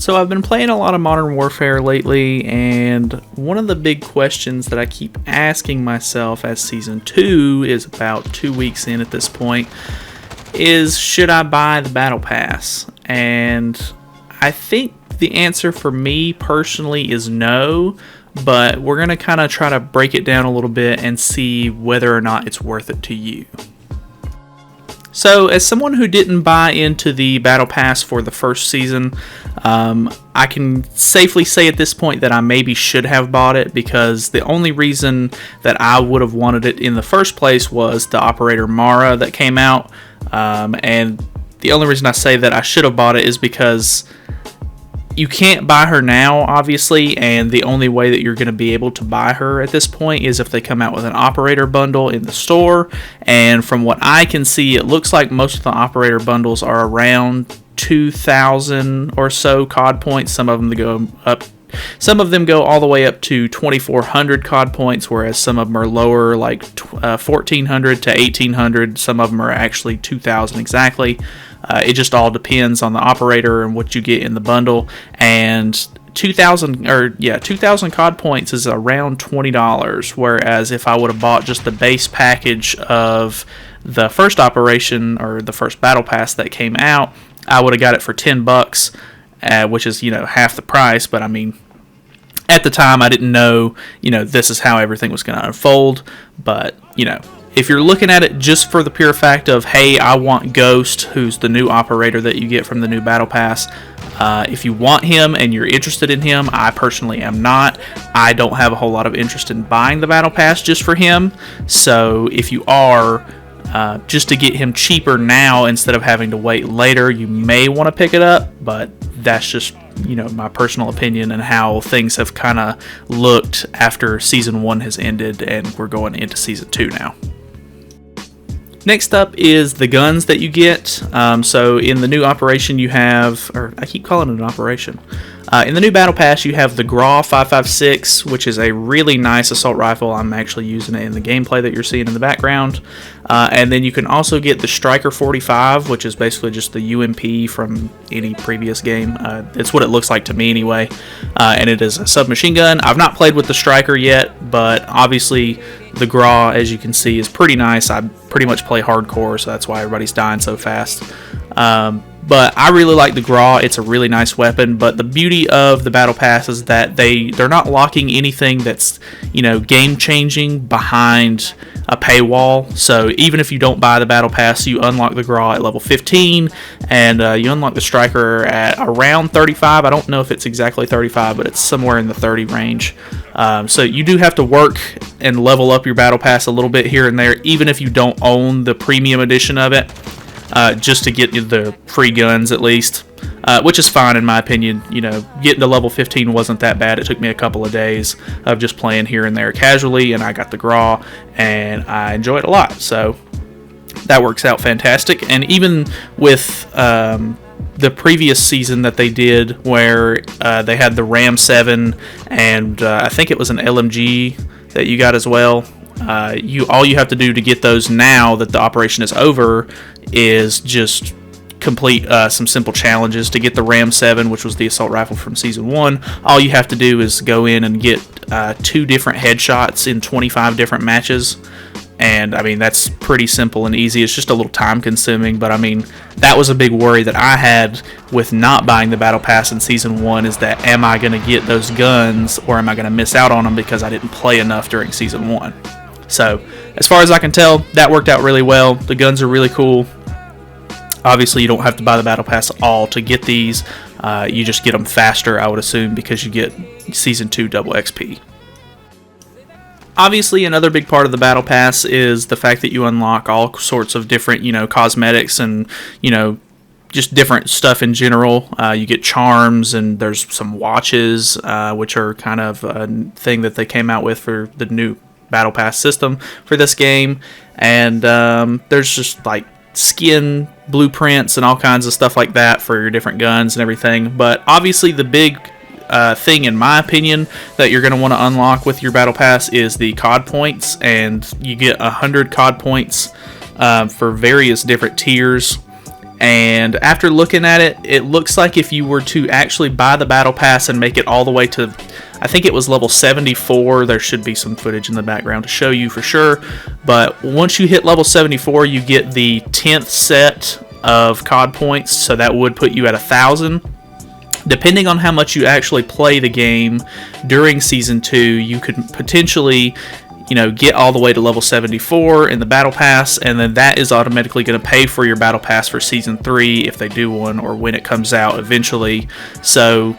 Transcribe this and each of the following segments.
So I've been playing a lot of Modern Warfare lately, and one of the big questions that I keep asking myself as Season 2 is about 2 weeks in at this point is, should I buy the Battle Pass? And I think the answer for me personally is no, but we're going to kind of try to break it down a little bit and see whether or not it's worth it to you. So, as someone who didn't buy into the Battle Pass for the first season, I can safely say at this point that I maybe should have bought it, because the only reason that I would have wanted it in the first place was the Operator Mara that came out, and the only reason I say that I should have bought it is because you can't buy her now, obviously, and the only way that you're going to be able to buy her at this point is if they come out with an operator bundle in the store. And from what I can see, it looks like most of the operator bundles are around 2,000 or so COD points. Some of them go all the way up to 2,400 COD points, whereas some of them are lower, like 1,400 to 1,800. Some of them are actually 2,000 exactly. It just all depends on the operator and what you get in the bundle. And 2,000 COD points is around $20, whereas if I would have bought just the base package of the first operation or the first battle pass that came out, I would have got it for $10, which is, half the price. But I mean, at the time I didn't know, this is how everything was going to unfold. But, if you're looking at it just for the pure fact of, hey, I want Ghost, who's the new operator that you get from the new Battle Pass, if you want him and you're interested in him, I personally am not. I don't have a whole lot of interest in buying the Battle Pass just for him. So if you are, just to get him cheaper now instead of having to wait later, you may want to pick it up, but that's just my personal opinion and how things have kind of looked after Season 1 has ended and we're going into Season 2 now. Next up is the guns that you get. So in the new operation you have, or I keep calling it an operation. In the new Battle Pass you have the GRAW 5.56, which is a really nice assault rifle. I'm actually using it in the gameplay that you're seeing in the background. And then you can also get the Striker 45, which is basically just the UMP from any previous game. It's what it looks like to me anyway. And it is a submachine gun. I've not played with the Striker yet, but obviously the GRAW, as you can see, is pretty nice. I pretty much play hardcore, so that's why everybody's dying so fast. But I really like the GRAW. It's a really nice weapon, but the beauty of the Battle Pass is that they're not locking anything that's, game-changing behind a paywall. So even if you don't buy the Battle Pass, you unlock the GRAW at level 15, and you unlock the Striker at around 35. I don't know if it's exactly 35, but it's somewhere in the 30 range. So you do have to work and level up your Battle Pass a little bit here and there, even if you don't own the premium edition of it. Just to get the free guns at least, which is fine in my opinion. Getting to level 15 wasn't that bad. It took me a couple of days of just playing here and there casually, and I got the GRAW, and I enjoy it a lot. So that works out fantastic. And even with the previous season that they did, where they had the Ram 7, and I think it was an LMG that you got as well. All you have to do to get those now that the operation is over is just complete some simple challenges. To get the Ram 7, which was the assault rifle from Season 1, all you have to do is go in and get 2 different headshots in 25 different matches. And I mean, that's pretty simple and easy. It's just a little time consuming, but I mean, that was a big worry that I had with not buying the Battle Pass in Season 1, is that am I going to get those guns, or am I going to miss out on them because I didn't play enough during Season 1? So, as far as I can tell, that worked out really well. The guns are really cool. Obviously, you don't have to buy the Battle Pass all to get these. You just get them faster, I would assume, because you get Season 2 double XP. Obviously, another big part of the Battle Pass is the fact that you unlock all sorts of different, cosmetics and, just different stuff in general. You get charms, and there's some watches, which are kind of a thing that they came out with for the new Battle Pass system for this game. And there's just like skin blueprints and all kinds of stuff like that for your different guns and everything. But obviously the big thing, in my opinion, that you're going to want to unlock with your Battle Pass is the COD Points, and you get 100 COD Points for various different tiers. And after looking at it, it looks like if you were to actually buy the Battle Pass and make it all the way to, I think it was level 74, there should be some footage in the background to show you for sure, but once you hit level 74, you get the 10th set of COD points, so that would put you at 1,000. Depending on how much you actually play the game during Season 2, you could potentially, get all the way to level 74 in the Battle Pass, and then that is automatically going to pay for your Battle Pass for Season 3 if they do one, or when it comes out eventually. So,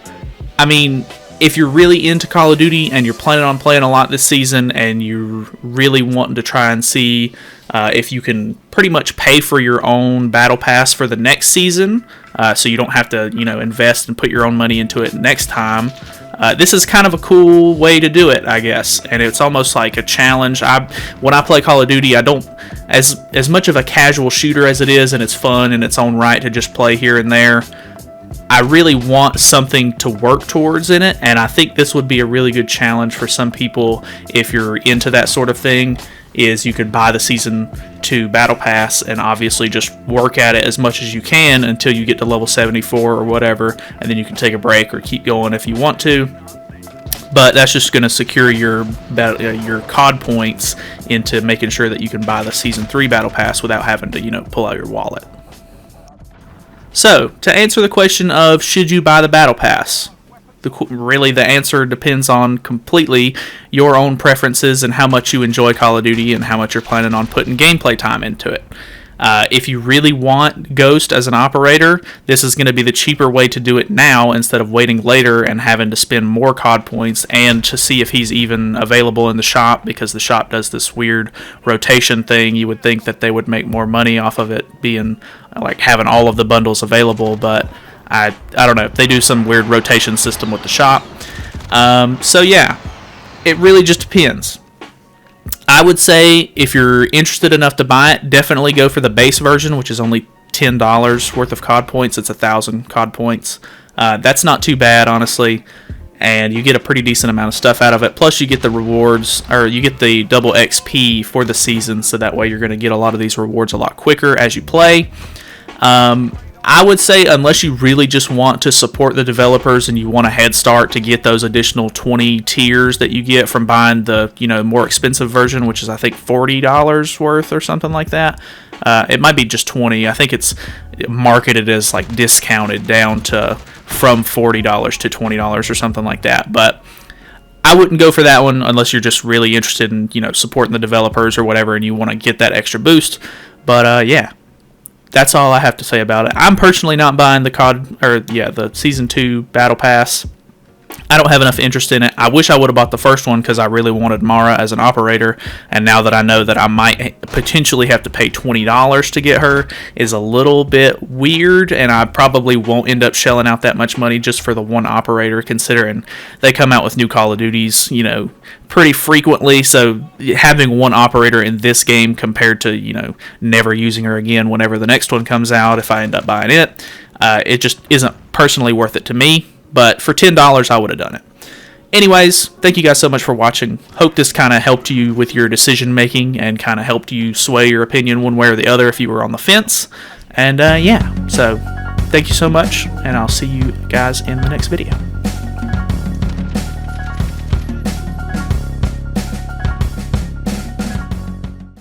I mean, if you're really into Call of Duty and you're planning on playing a lot this season and you're really wanting to try and see if you can pretty much pay for your own Battle Pass for the next season, so you don't have to, invest and put your own money into it next time, this is kind of a cool way to do it, I guess, and it's almost like a challenge. When I play Call of Duty, I don't, as much of a casual shooter as it is, and it's fun in its own right to just play here and there, I really want something to work towards in it, and I think this would be a really good challenge for some people if you're into that sort of thing, is you could buy the Season 2 Battle Pass and obviously just work at it as much as you can until you get to level 74 or whatever, and then you can take a break or keep going if you want to. But that's just going to secure your COD points into making sure that you can buy the Season 3 Battle Pass without having to, pull out your wallet. So, to answer the question of should you buy the Battle Pass, really the answer depends on completely your own preferences and how much you enjoy Call of Duty and how much you're planning on putting gameplay time into it. If you really want Ghost as an operator, this is going to be the cheaper way to do it now instead of waiting later and having to spend more COD points and to see if he's even available in the shop, because the shop does this weird rotation thing. You would think that they would make more money off of it being like having all of the bundles available, but I don't know. They do some weird rotation system with the shop. So yeah, it really just depends. I would say if you're interested enough to buy it, definitely go for the base version, which is only $10 worth of COD points. It's 1,000 COD points. That's not too bad, honestly, and you get a pretty decent amount of stuff out of it. Plus, you get the rewards, or you get the double XP for the season, so that way you're going to get a lot of these rewards a lot quicker as you play. I would say unless you really just want to support the developers and you want a head start to get those additional 20 tiers that you get from buying the more expensive version, which is I think $40 worth or something like that. It might be just 20. I think it's marketed as like discounted down to from $40 to $20 or something like that. But I wouldn't go for that one unless you're just really interested in supporting the developers or whatever, and you want to get that extra boost. But yeah. That's all I have to say about it. I'm personally not buying the Season 2 Battle Pass. I don't have enough interest in it. I wish I would have bought the first one because I really wanted Mara as an operator, and now that I know that I might potentially have to pay $20 to get her is a little bit weird, and I probably won't end up shelling out that much money just for the one operator, considering they come out with new Call of Duties, pretty frequently, so having one operator in this game compared to, never using her again whenever the next one comes out, if I end up buying it, it just isn't personally worth it to me. But for $10, I would have done it. Anyways, thank you guys so much for watching. Hope this kind of helped you with your decision making and kind of helped you sway your opinion one way or the other if you were on the fence. And yeah, so thank you so much, and I'll see you guys in the next video.